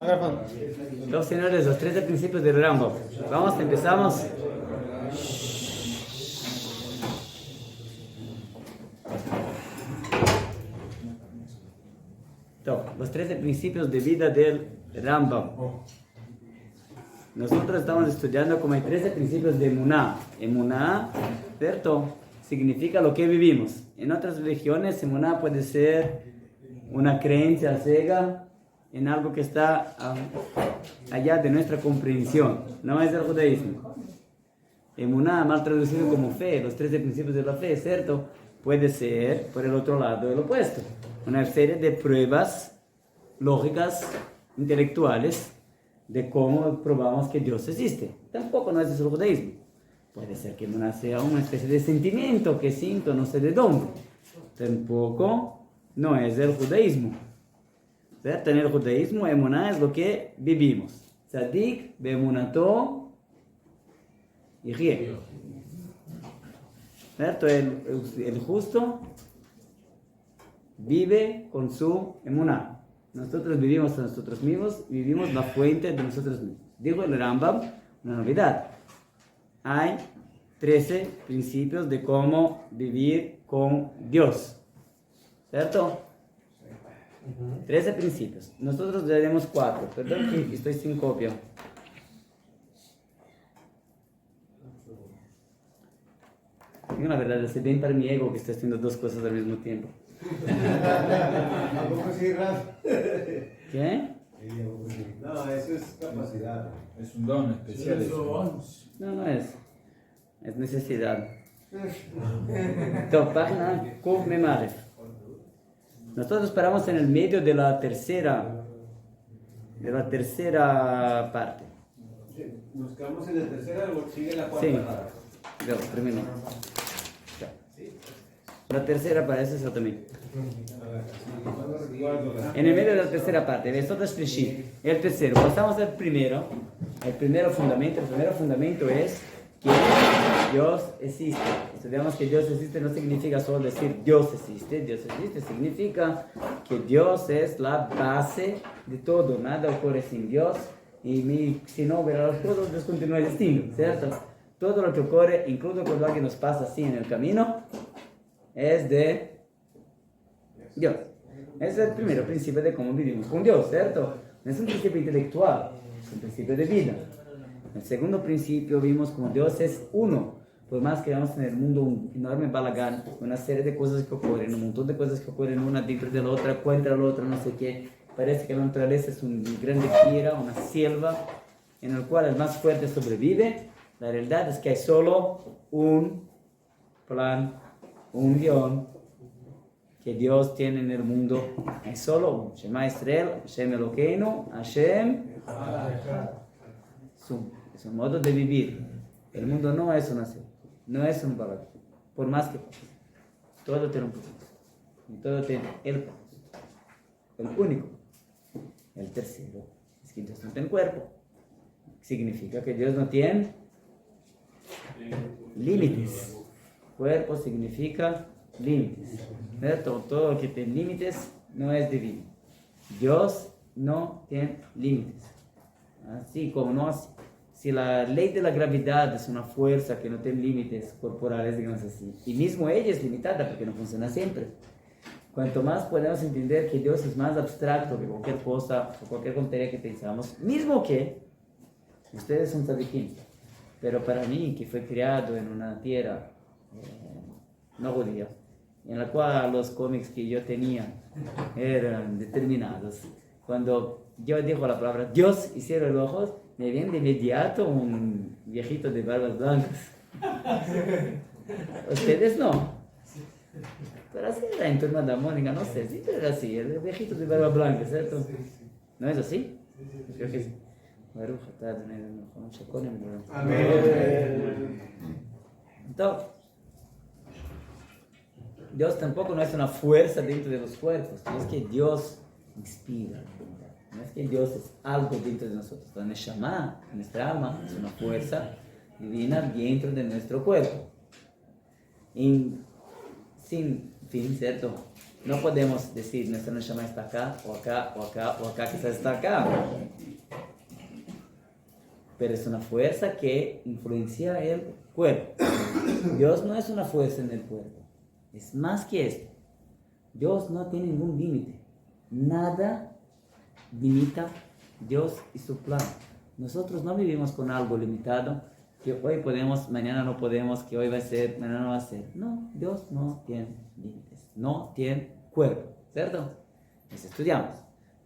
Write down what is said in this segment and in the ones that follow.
Los señores, los 13 principios del Rambam. Vamos, empezamos. Los 13 principios de vida del Rambam. Nosotros estamos estudiando como hay 13 principios de Emuná. Emuná, ¿cierto? Significa lo que vivimos. En otras religiones, Emuná puede ser una creencia ciega en algo que está allá de nuestra comprensión. No es el judaísmo. Emuná, mal traducido como fe, los 13 principios de la fe, ¿cierto? Puede ser, por el otro lado, el opuesto. Una serie de pruebas lógicas, intelectuales, de cómo probamos que Dios existe. Tampoco no es el judaísmo. Puede ser que Emuná sea una especie de sentimiento que siento no sé de dónde. Tampoco no es el judaísmo. ¿Cierto? En el judaísmo, Emuná es lo que vivimos. Tzadik, bemunato, yihye. ¿Cierto? El justo vive con su Emuná. Nosotros vivimos a nosotros mismos, vivimos la fuente de nosotros mismos. Dijo el Rambam, una novedad. Hay 13 principios de cómo vivir con Dios. ¿Cierto? 13 principios. Nosotros le daremos 4. Perdón que estoy sin copia. Digo la verdad, es bien para mi ego que estoy haciendo dos cosas al mismo tiempo. ¿Qué? No, eso es capacidad. Es un don especial. No es. Es necesidad. Entonces, página Kuf Memaref. Nosotros paramos en el medio de la tercera parte. Nos quedamos en la tercera, sigue la cuarta. Sí. Yo, termino. La tercera parte, eso es también. En el medio de la tercera parte, Vesotas Trishit. El tercero, pasamos al primero. El primer fundamento es que Dios existe. Estudiamos que Dios existe no significa solo decir Dios existe. Dios existe significa que Dios es la base de todo. Nada ocurre sin Dios. Y si no hubiera los cosas, Dios continúa existiendo, ¿cierto? Todo lo que ocurre, incluso cuando alguien nos pasa así en el camino, es de Dios. Ese es el primer principio de cómo vivimos con Dios, ¿cierto? No es un principio intelectual, es un principio de vida. El segundo principio vimos como Dios es uno. Por más que vamos en el mundo un enorme balagán, una serie de cosas que ocurren, un montón de cosas que ocurren una dentro de la otra, contra la otra, no sé qué. Parece que la naturaleza es una grande tierra, una selva, en el cual el más fuerte sobrevive. La realidad es que hay solo un plan, un guión que Dios tiene en el mundo. Hay solo un Shema Israel, Hashem Elokeinu, Hashem. Es un modo de vivir. El mundo no es una selva, no es un balagán. Por más que pase, todo tiene un propósito. Y todo tiene el único. El tercero es que Dios no tiene cuerpo. Significa que Dios no tiene límites. Cuerpo significa límites. ¿Cierto? Todo lo que tiene límites no es divino. Dios no tiene límites. Así como no, si la ley de la gravedad es una fuerza que no tiene límites corporales, digamos así, y mismo ella es limitada porque no funciona siempre. Cuanto más podemos entender que Dios es más abstracto que cualquier cosa o cualquier tontería que pensamos, mismo que ustedes son tzadikim, pero para mí, que fue criado en una tierra no judía, en la cual los cómics que yo tenía eran determinados, cuando yo digo la palabra Dios y cierro los ojos, me viene de inmediato un viejito de barbas blancas. Ustedes no. Pero así era en Turma de Mónica, no sé, sí, pero era así, el viejito de barba blanca, ¿cierto? ¿No es así? Creo que sí. Amén. Entonces, Dios tampoco no es una fuerza dentro de los cuerpos, no es que Dios inspira, no es que Dios es algo dentro de nosotros. La Neshama, nuestra alma, es una fuerza divina dentro de nuestro cuerpo. Sin fin, ¿cierto? No podemos decir, nuestra Neshama está acá, o acá, o acá, o acá, quizás está acá. Pero es una fuerza que influencia el cuerpo. Dios no es una fuerza en el cuerpo. Es más que esto. Dios no tiene ningún límite. Nada limita Dios y su plan. Nosotros no vivimos con algo limitado, que hoy podemos, mañana no podemos, que hoy va a ser, mañana no va a ser. No, Dios no tiene límites, no tiene cuerpo, ¿cierto? Entonces estudiamos.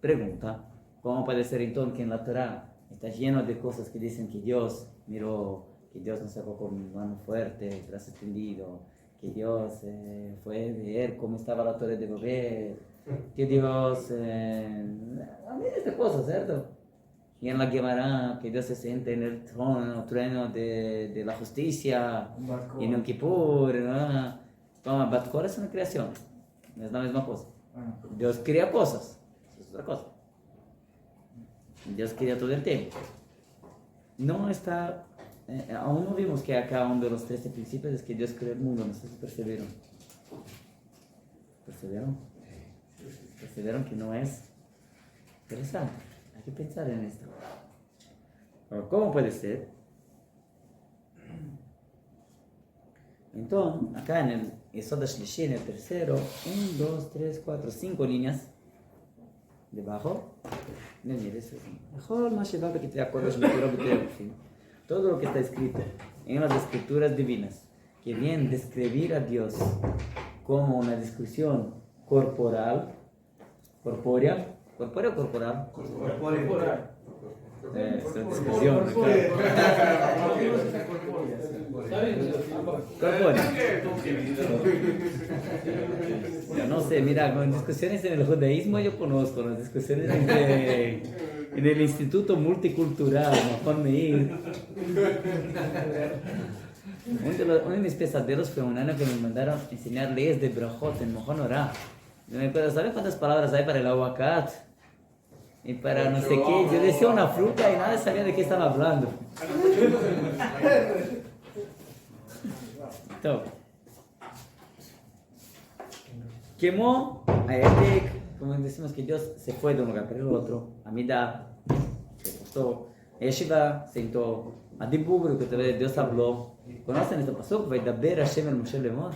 Pregunta, ¿cómo puede ser entonces que en la Torah está lleno de cosas que dicen que Dios miró, que Dios nos sacó con mano fuerte, brazo extendido, que Dios fue ver cómo estaba la Torre de Babel, que Dios... a miles de cosas, ¿cierto? Y en la Gemara, que Dios se siente en el trono de la justicia, y en Yom Kippur, ¿no? Toma, Bat Kol es una creación, no es la misma cosa. Dios crea cosas, eso es otra cosa. Dios crea todo el tiempo. No está, aún no vimos que acá uno de los 13 principios es que Dios creó el mundo, no sé si percibieron. ¿Percibieron? ¿Percibieron que no es interesante? Hay que pensar en esto. Pero ¿cómo puede ser? Entonces, acá en el Yesod HaShlishi, en el tercero, 1, 2, 3, 4, 5 líneas debajo. Todo lo que está escrito en las escrituras divinas, que vienen a describir a Dios como una descripción corporal, corpórea o corporal. Corporal. Esa descripción. Corpórea. Ya no sé, mira, con discusiones en el judaísmo yo conozco, las discusiones en el Instituto Multicultural, Mahon Meir. Uno de mis pesadelos fue un año que me mandaron enseñar leyes de Brajot en Mahon Orá. Yo me acuerdo, ¿saben cuántas palabras hay para el aguacate? Y para no sé qué, yo decía una fruta y nadie sabía de qué estaba hablando. Entonces, quemó a Etek, como decimos que Dios se fue de un lugar para el otro, Amida se acostó, Yeshiva sentó, a Dibur, que todavía Dios habló. ¿Conocen este pasuk? Vaidaber Hashem el Moshe Lemor.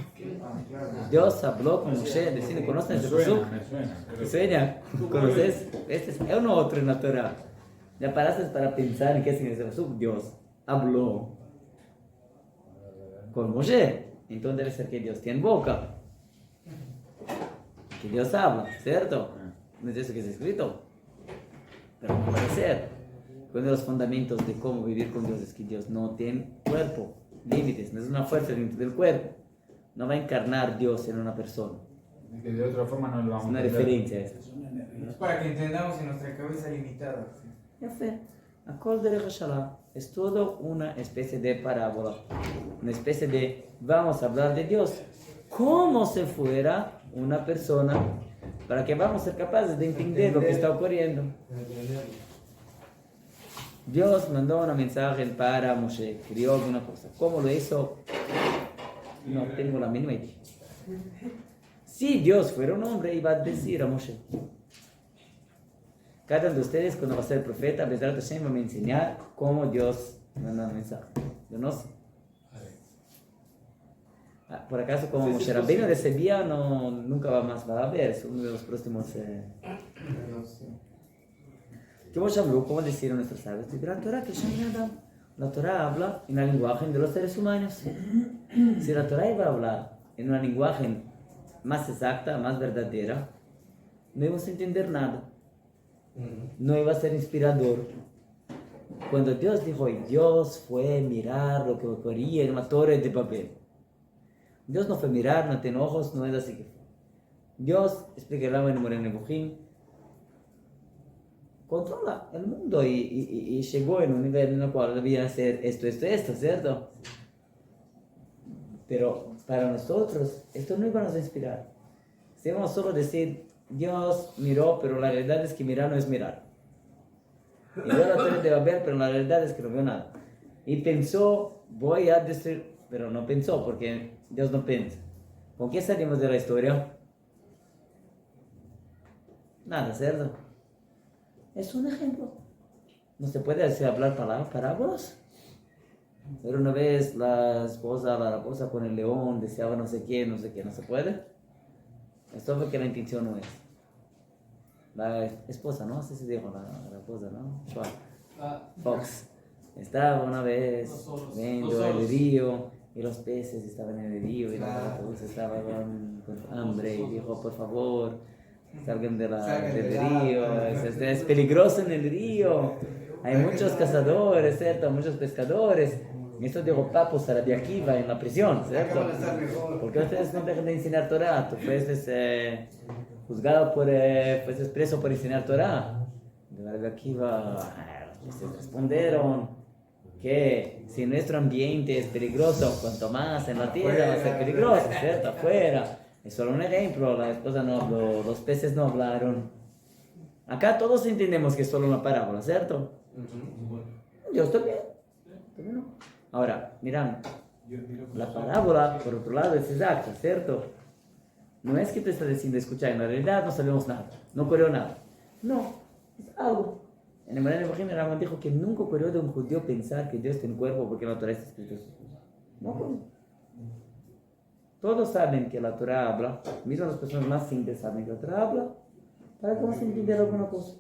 Dios habló con Moshe, decide, ¿conocen este pasuk? ¿Te sueña? ¿Conoces? Este es uno otro en la Torah. Ya paraste para pensar en qué significa este pasuk. Dios habló con Moshe. Entonces debe ser que Dios tiene boca. Que Dios habla, ¿cierto? No es eso que está escrito. Pero no puede ser. Uno de los fundamentos de cómo vivir con Dios es que Dios no tiene cuerpo, límites, no es una fuerza dentro del cuerpo. No va a encarnar Dios en una persona. Y que de otra forma no lo vamos Es una a entender. referencia a esto. Es para que entendamos en nuestra cabeza limitada. Ya fue. Akol Derech HaShalah es todo una especie de parábola, una especie de vamos a hablar de Dios como si fuera una persona, para que vamos a ser capaces de entender lo que está ocurriendo. Dios mandó un mensaje para Moshe, crió alguna cosa. ¿Cómo lo hizo? No tengo la mínima idea. Si Dios fuera un hombre, iba a decir a Moshe: cada uno de ustedes, cuando va a ser profeta, Bezrat Hashem va a enseñar cómo Dios manda un mensaje. Yo no sé. Por acaso, como Moshe Rabbeinu recibía, no, nunca más va a haber. Es uno de los próximos. ¿Cómo habló? ¿Cómo decían nuestros sabios? La Torah habla en el lenguaje de los seres humanos. Si la Torah iba a hablar en un lenguaje más exacta, más verdadera, no íbamos a entender nada. No iba a ser inspirador. Cuando Dios dijo, Dios fue a mirar lo que ocurría en una torre de papel. Dios no fue a mirar, no tiene ojos, no es así que fue. Dios, explica el Rambam en Moreh Nevuchim, controla el mundo y llegó en un nivel en el cual debía hacer esto, ¿cierto? Pero para nosotros, esto no iba a nos inspirar. Si vamos solo a decir, Dios miró, pero la realidad es que mirar no es mirar. Y vio la torre de Babel, pero la realidad es que no vio nada. Y pensó, voy a destruir, pero no pensó, porque Dios no piensa. ¿Con qué salimos de la historia? Nada, ¿cierto? Es un ejemplo. No se puede hacer hablar parábolas. Pero una vez la raposa con el león deseaba no sé qué, no se puede. Esto fue que la intención no es. La esposa, ¿no? Así se dijo, la raposa, ¿no? Fox. Estaba una vez viendo el río y los peces estaban en el río y la raposa estaba con hambre y dijo, por favor, salgan del río, es peligroso en el río, hay muchos cazadores, ¿cierto? Muchos pescadores. Esto dijo Papus a Rabbi Akiva en la prisión, ¿cierto? Porque ustedes no dejan de enseñar Torah, tú fuiste juzgado fuiste preso por enseñar Torah. Rabbi Akiva, los peces respondieron que si nuestro ambiente es peligroso, cuanto más en la tierra va a ser peligroso, ¿cierto? Afuera. Es solo un ejemplo, la esposa no habló, los peces no hablaron. Acá todos entendemos que es solo una parábola, ¿cierto? Yo estoy bien. ¿No? Ahora, miran, la parábola, por otro lado, es exacta, ¿cierto? No es que te está diciendo, escucha, en la realidad no sabemos nada, no ocurrió nada. No, es algo. En el Moreno Elohim, el Rambam dijo que nunca ocurrió de un judío pensar que Dios tiene un cuerpo porque la Torah está escrita. No ocurrió. Todos saben que la Torah habla, mismo las personas más simples saben que la Torah habla, para que vamos a entender alguna cosa.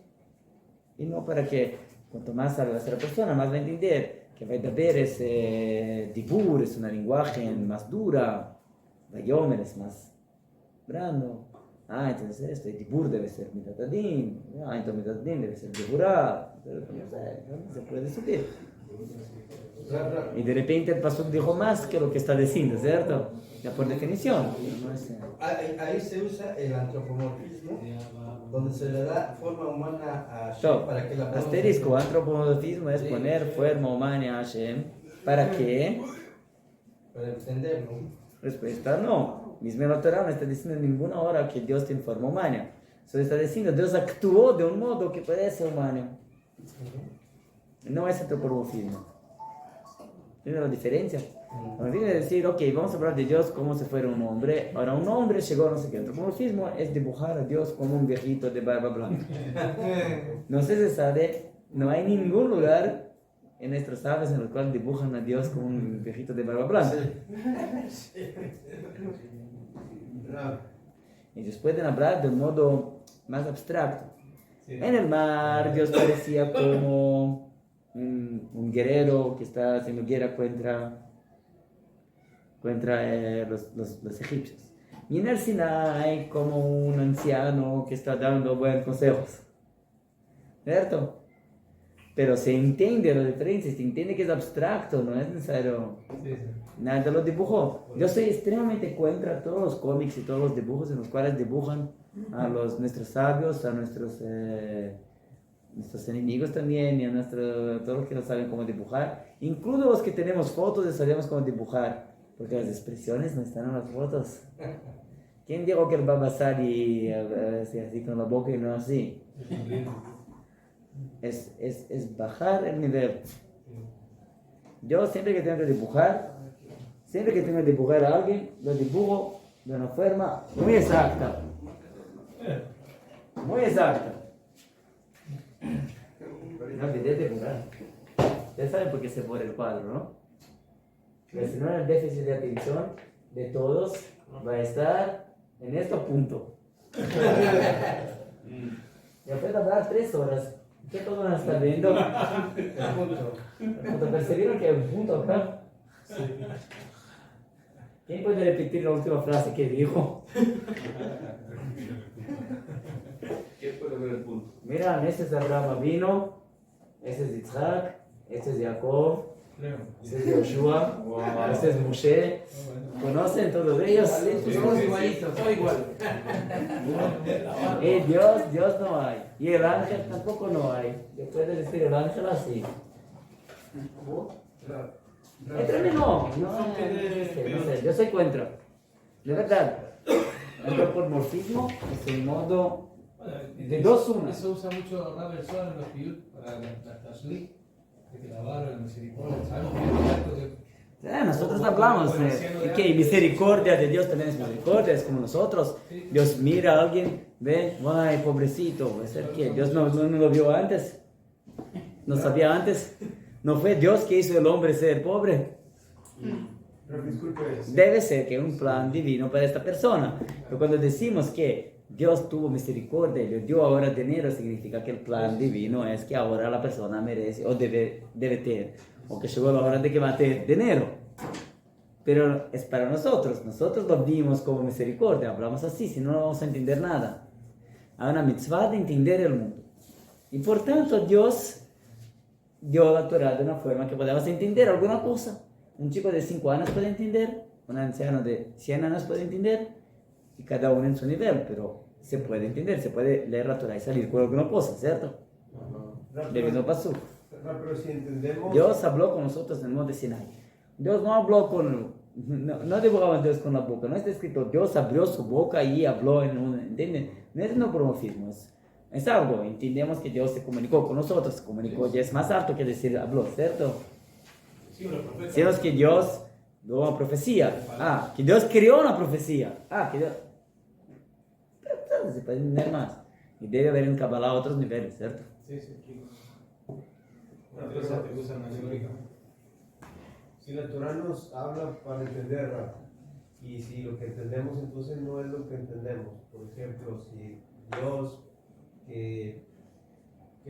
Y no para que, cuanto más sabe la persona, más va a entender que va a haber ese dibur, es una lenguaje más dura, Vayomer es más brando. Entonces esto, el dibur debe ser mitatadín, entonces mitatadín debe ser diburá, no se puede subir. Y de repente el pasuk dijo más que lo que está diciendo, ¿cierto? Ya por definición. No es... Ahí se usa el antropomorfismo, donde se le da forma humana a Hashem So, para que la podamos asterisco, entender. antropomorfismo es poner forma humana a Hashem. ¿Para qué? Para entenderlo. Respuesta no. Mismo la Torah no está diciendo en ninguna hora que Dios tiene forma humana. Solo está diciendo Dios actuó de un modo que parece humano. No es antropomorfismo. ¿Tiene la diferencia? No tiene que decir, ok, vamos a hablar de Dios como si fuera un hombre. Ahora un hombre llegó, no sé qué. Antropomorfismo es dibujar a Dios como un viejito de barba blanca. No sé si sabe, no hay ningún lugar en nuestros sabios en el cual dibujan a Dios como un viejito de barba blanca. Ellos pueden hablar de un modo más abstracto. En el mar Dios parecía como un guerrero que está haciendo guerra contra los egipcios. Y en el Sinai como un anciano que está dando buenos consejos. ¿Cierto? Pero se entiende la diferencia, se entiende que es abstracto, no es necesario. Nada lo dibujó. Yo soy extremadamente contra todos los cómics y todos los dibujos en los cuales dibujan a nuestros sabios, a nuestros enemigos también, y a todos los que no saben cómo dibujar. Incluso los que tenemos fotos y sabemos cómo dibujar, porque las expresiones no están en las fotos. ¿Quién dijo que el Baba Sari así con la boca y no así? Es bajar el nivel. Yo siempre que tengo que dibujar a alguien, lo dibujo de una forma muy exacta. Muy exacta. No olvidé de borrar. Ustedes saben por qué se borra el cuadro, ¿no? Porque si no, el déficit de atención de todos va a estar en este punto. Ya puedo hablar 3 horas. ¿Qué todos van a estar viendo? El punto. ¿Percibieron que hay un punto acá? Sí. ¿Quién puede repetir la última frase que dijo? ¿Quién puede ver el punto? Mira, este es Abraham Avino, este es Yitzhak, este es Jacob, este es Yoshua, este es Moshe. ¿Conocen todos ellos? Somos igualitos, todo igual. Dios no hay. Y el ángel tampoco no hay. Después de decir el ángel así. Entre no sé, yo soy contra. De verdad, el antropomorfismo es un modo de dos unas. Eso usa mucho Rabel Sohn en los piyut para la tashlit, de que la barba, la misericordia, sabemos que hay un acto Nosotros hablamos que misericordia de Dios también es misericordia, es como nosotros. Dios mira a alguien, ve, ay, pobrecito, puede ser que Dios no lo vio antes, no sabía antes. No fue Dios que hizo el hombre ser pobre. Debe ser que un plan divino para esta persona. Pero cuando decimos que Dios tuvo misericordia y le dio ahora dinero, significa que el plan divino es que ahora la persona merece o debe tener, o que llegó la hora de que va a tener dinero. Pero es para nosotros lo vimos como misericordia, hablamos así, si no, no vamos a entender nada. Hay una mitzvah de entender el mundo. Y por tanto Dios dio la Torah de una forma que podamos entender alguna cosa. Un chico de 5 años puede entender, un anciano de 100 años puede entender, y cada uno en su nivel, pero se puede entender, se puede leer la Torah y salir con alguna cosa, ¿cierto? Debido pasó. Pero si entendemos... Dios habló con nosotros en el monte Sinai. Dios no habló no dibujaba Dios con la boca, no está escrito, Dios abrió su boca y habló ¿entienden? No es neopromorfismo, es algo, entendemos que Dios se comunicó con nosotros, se comunicó, ya es más alto que decir habló, ¿cierto? Decimos que Dios dio una profecía, que Dios creó una profecía, que Dios... Se puede entender más, y debe haber en Kabbalah otros niveles, ¿cierto? Sí. Una cosa te gusta más lógica. Si la Torah nos habla para entenderla, y si lo que entendemos entonces no es lo que entendemos, por ejemplo, si Dios que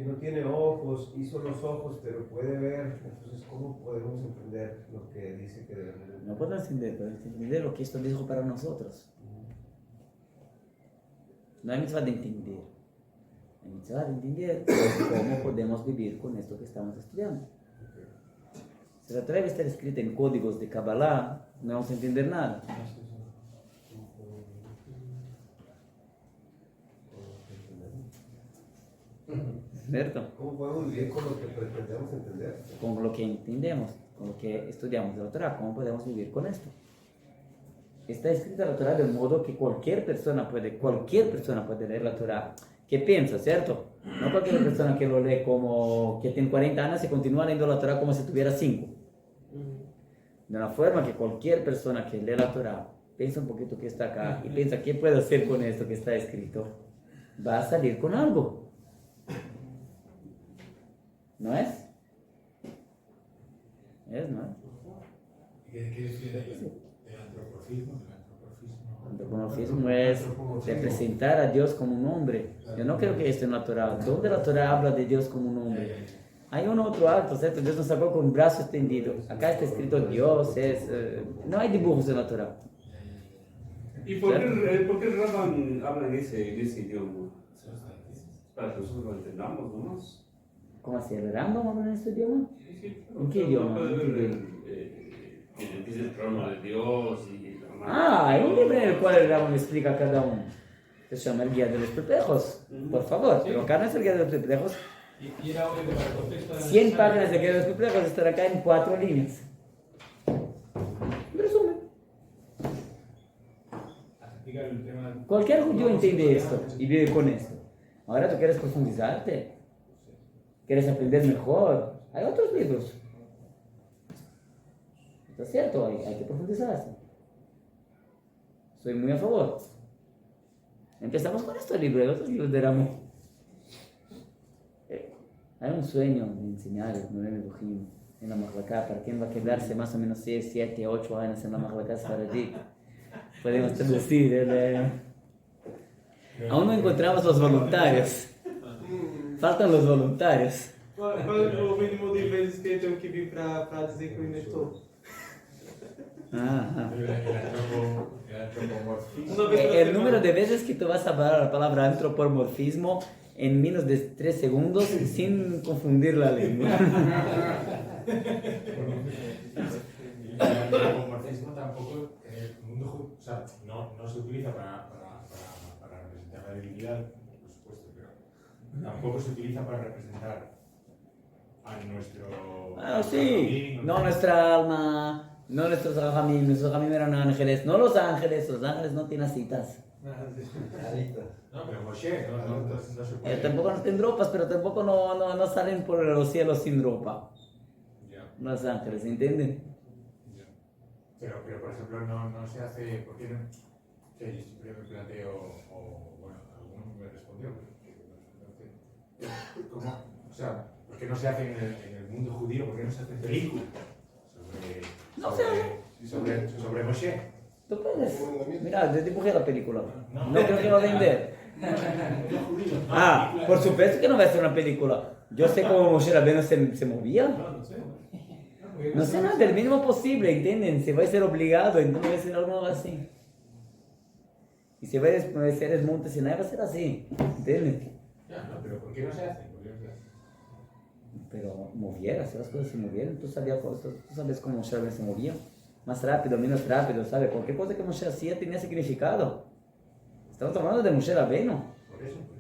no tiene ojos hizo los ojos pero puede ver, entonces ¿cómo podemos entender lo que dice que debemos entender? No podemos entender lo que esto dijo para nosotros. No hay mitzvah de entender. Hay mitzvah de entender cómo podemos vivir con esto que estamos estudiando. Si la Torah está escrita en códigos de Kabbalah, no vamos a entender nada. ¿Cierto? ¿Cómo podemos vivir con lo que pretendemos entender? Con lo que entendemos, con lo que estudiamos de la Torah, ¿cómo podemos vivir con esto? Está escrita la Torah de modo que cualquier persona puede leer la Torah. ¿Qué piensa, cierto? No cualquier persona que lo lee como que tiene 40 años y continúa leyendo la Torah como si tuviera 5. De una forma que cualquier persona que lee la Torah piensa un poquito que está acá y piensa qué puedo hacer con esto que está escrito, va a salir con algo. ¿No es? ¿No es? ¿Qué quiere decir el antropomorfismo? El antropomorfismo es representar a Dios como un hombre. Yo no creo que esto en la Torah. ¿Dónde la Torah habla de Dios como un hombre? Hay un otro acto, ¿cierto? Dios nos sacó con un brazo extendido. Acá está escrito Dios, no hay dibujos en la Torah. ¿Y por qué el Raban habla en ese idioma? Para que nosotros lo entendamos, ¿no? ¿Cómo así? ¿El Rambam habla en este idioma? Sí, ¿En qué idioma? Que empieza el programa de Dios y... Hay un libro en el cual el Rambam explica a cada uno. Se llama el Guía de los Perplejos. Por favor, pero acá no es el Guía de los Perplejos. 100 páginas de Guía de los Perplejos están acá en 4 líneas. En resumen. Cualquier judío entiende esto y vive con esto. Ahora tú quieres profundizarte. ¿Quieres aprender mejor? Hay otros libros. ¿Está cierto? Hay que profundizarse. Soy muy a favor. Empezamos con estos libros, hay otros libros de Rambam. Hay un sueño de enseñar el Moreno Elohim en la Mahlaká. Para quien va a quedarse más o menos 6, 7, 8 años en la Mahlaká Sfaradí. Podemos traducir. Aún no encontramos los voluntarios. Faltam os voluntários. Qual é o mínimo de vezes que eu tenho que vir para dizer que eu ainda estou? El número de veces que tú vas a hablar la palabra antropomorfismo en menos de 3 segundos sin confundir la lengua. El antropomorfismo tampoco en el mundo, o sea, no se utiliza para representar la divinidad, por supuesto, pero tampoco se utiliza para representar a nuestro... sí, no nuestra alma. No nuestros Jajamim eran ángeles, no los ángeles no tienen citas. No, pero Moshe no se puede. Tampoco no tienen ropas, pero tampoco no salen por los cielos sin ropa. Ya. Los ángeles, ¿entienden? Ya. Pero por ejemplo, no se hace, ¿por qué no? Que yo siempre me planteo, o bueno, alguno me respondió, ¿cómo? O sea, ¿por qué no se hace en el mundo judío? ¿Por qué no se hace películas sobre Moshe? Tú puedes. Mira, yo dibujé la película. No creo que va a vender. Ah, por supuesto que no va a ser una película. Yo sé cómo Moshe Rabbeinu se movía. No sé nada del mínimo posible, ¿entienden? Se va a ser obligado, entonces va a ser algo así. Y si va a ser el monte Sinai, va a ser así, ¿entienden? No, pero ¿por qué no se hace? Pero moviera, si las cosas se movieran, tú sabes cómo Moshe Rabbeinu se movía. Más rápido, menos rápido, ¿sabes? Cualquier cosa que Moshe hacía tenía significado. Estamos hablando de Moshe Rabbeinu. Por eso, pues.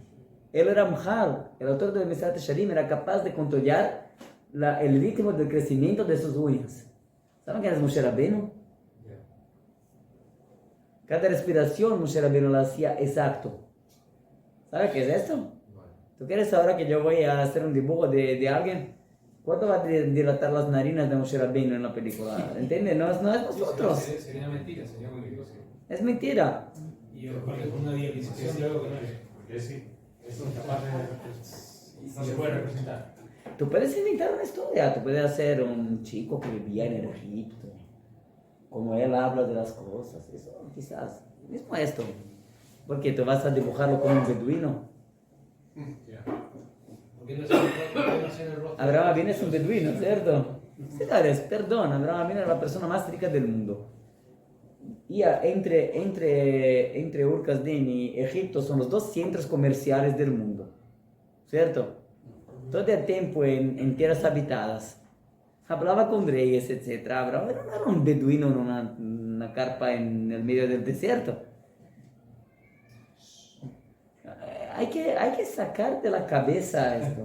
Él era Mjal, el autor de Mesías Tesharim, era capaz de controlar el ritmo del crecimiento de sus uñas. ¿Saben quién es Moshe Rabbeinu? Cada respiración Moshe Rabbeinu la hacía exacto. ¿Sabe qué es esto? ¿Tú quieres ahora que yo voy a hacer un dibujo de alguien? ¿Cuánto va a dilatar las narinas de Moshe Rabbeinu en la película? ¿Entiendes? No es nosotros. Sería mentira, sería muy difícil. Es mentira. Y aparte con una dialización de algo que no es. Porque sí, es incapaz de... No se puede representar. Tú puedes inventar una historia. Tú puedes hacer un chico que vivía en el Egipto. Como él habla de las cosas. Eso, quizás. Mismo esto. Porque tú vas a dibujarlo como un beduino. ¿Por qué no hacer el rostro? Abraham Avinu es un beduino, ¿cierto? Señores, perdón, Abraham Avinu era la persona más rica del mundo. Y entre Ur Kasdim y Egipto son los dos centros comerciales del mundo, ¿cierto? Todo el tiempo en tierras habitadas. Hablaba con reyes, etc. Abraham no era un beduino en una carpa en el medio del desierto. Hay que sacar de la cabeza esto.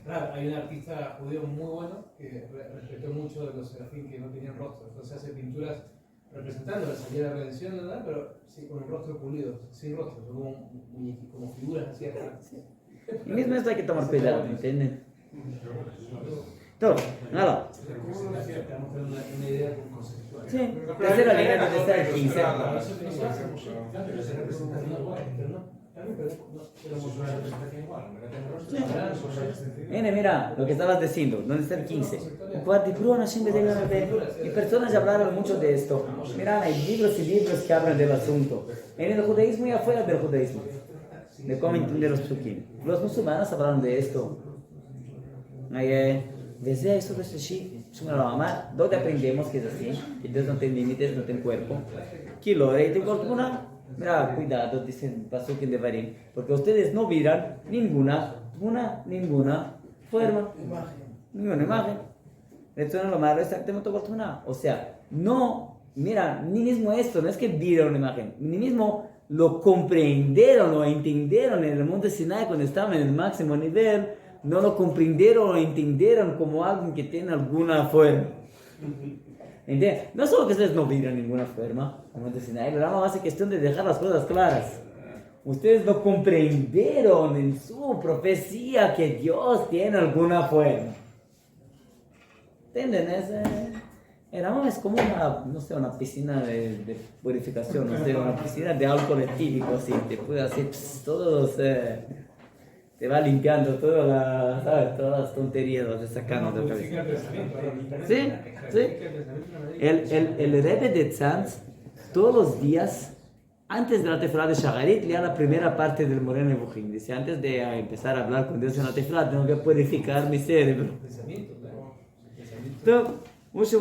Claro, hay un artista judío muy bueno que respetó mucho de los serafín que no tenían rostro. Entonces hace pinturas representando la salida de la redención, ¿verdad? Pero sí, con el rostro pulido, sin rostro, como figuras así. Y mismo esto hay que tomar cuidado, ¿entienden? Todo, nada. Estamos creando una idea conceptual. Sí, tercera línea de estar 15. Mira, lo que estabas diciendo, ¿dónde está el 15? Y personas ya hablaron mucho de esto. Mira, hay libros y libros que hablan del asunto. En el judaísmo y afuera del judaísmo. De cómo entender los psukim. Los musulmanes hablaron de esto. Desde eso, ¿dónde aprendemos que es así? Que Dios no tiene límites, no tiene cuerpo. Mira, cuidado, dicen Pasuk en Devarim, porque ustedes no miran ninguna forma, ninguna imagen. Esto no lo malo, exactamente oportuna. O sea, no, mira, ni mismo esto, no es que vieron una imagen, ni mismo lo comprendieron o entendieron en el monte Sinai cuando estaban en el máximo nivel, no lo comprendieron o entendieron como alguien que tiene alguna forma. ¿Entiendes? No solo que ustedes no vieron ninguna forma, como el Sinai, la Rama hace cuestión de dejar las cosas claras. Ustedes no comprendieron en su profecía que Dios tiene alguna forma. ¿Entienden? El Rama es como una piscina de purificación, una piscina de alcohol etílico, así, te puede hacer todos... te va limpiando todas las tonterías, las sacando de cabeza. Sí. El Rebbe de Tzantz, todos los días, antes de la tefilá de Shagarit, lea la primera parte del Moreh Nevuchim. Dice, antes de empezar a hablar con Dios en la tefilá, tengo que purificar mi cerebro. Esto no es lo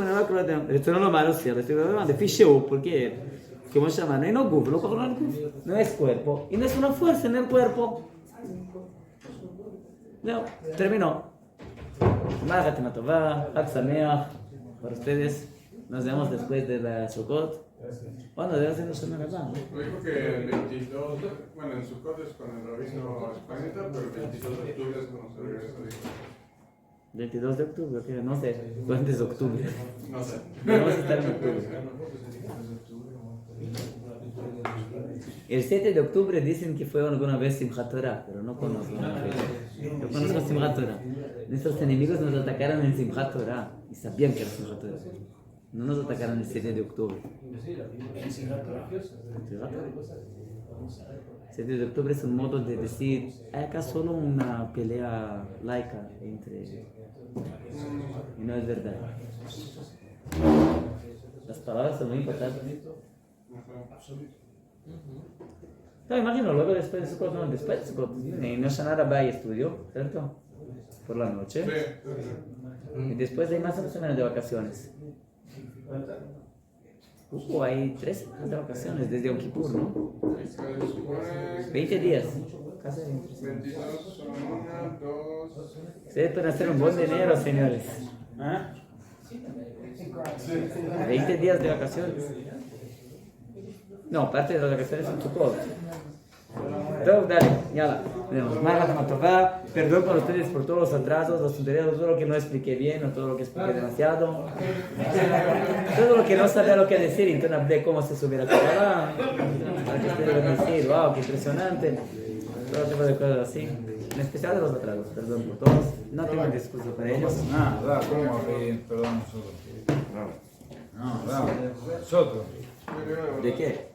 malo, sí, esto es lo malo, porque, como se llama, no es cuerpo, y no es una fuerza en el cuerpo. No, terminó. Mágate Matová, Hag Sameach, para ustedes. Nos vemos después de la Sukkot. Bueno, debe ser la semana pasada. Dijo que el 22, bueno, en Sukkot es con el rabino español, pero el 22 de octubre es cuando se regresa. 22 de octubre, ¿qué? No sé. ¿Cuándo es octubre? No sé. Vamos a estar en octubre. El 7 de octubre dicen que fue alguna vez Simchat Torah, pero no conozco. Yo conozco Simchat Torah. Nuestros enemigos nos atacaron en Simchat Torah y sabían que era Simchat Torah. No nos atacaron el 7 de octubre. Inclusive la primera religiosa, de cosas, vamos a ver. 7 de octubre es un modo de decir, hay acá solo una pelea laica entre... Y no es verdad. Las palabras son muy importantes. No, imagino, luego después de Sukkot, no, después de Sukkot, en Hoshana Rabbah hay estudio, ¿cierto? Por la noche. Y después hay más de una semana de vacaciones. Hay 3 semanas de vacaciones desde Yom Kippur, ¿no? 20 días. Casi 20 días. 22 son 1, 2. Ustedes pueden hacer un buen dinero, señores. 20 días de vacaciones. No, parte de las vacaciones son Sukkot. Entonces, dale, ya la. Perdón con ustedes por todos los atrasos, los tonterías, todo lo que no expliqué bien o todo lo que expliqué demasiado. Todo lo que no sabía lo que decir, entonces hablé cómo se subiera la Kabbalah. Para que ustedes van a decir, wow, qué impresionante. Todo tipo de cosas así. En especial de los atrasos, perdón por todos. No tengo discurso para ellos. Nada, ¿cómo va a pedir perdón nosotros? No, nosotros. ¿De qué?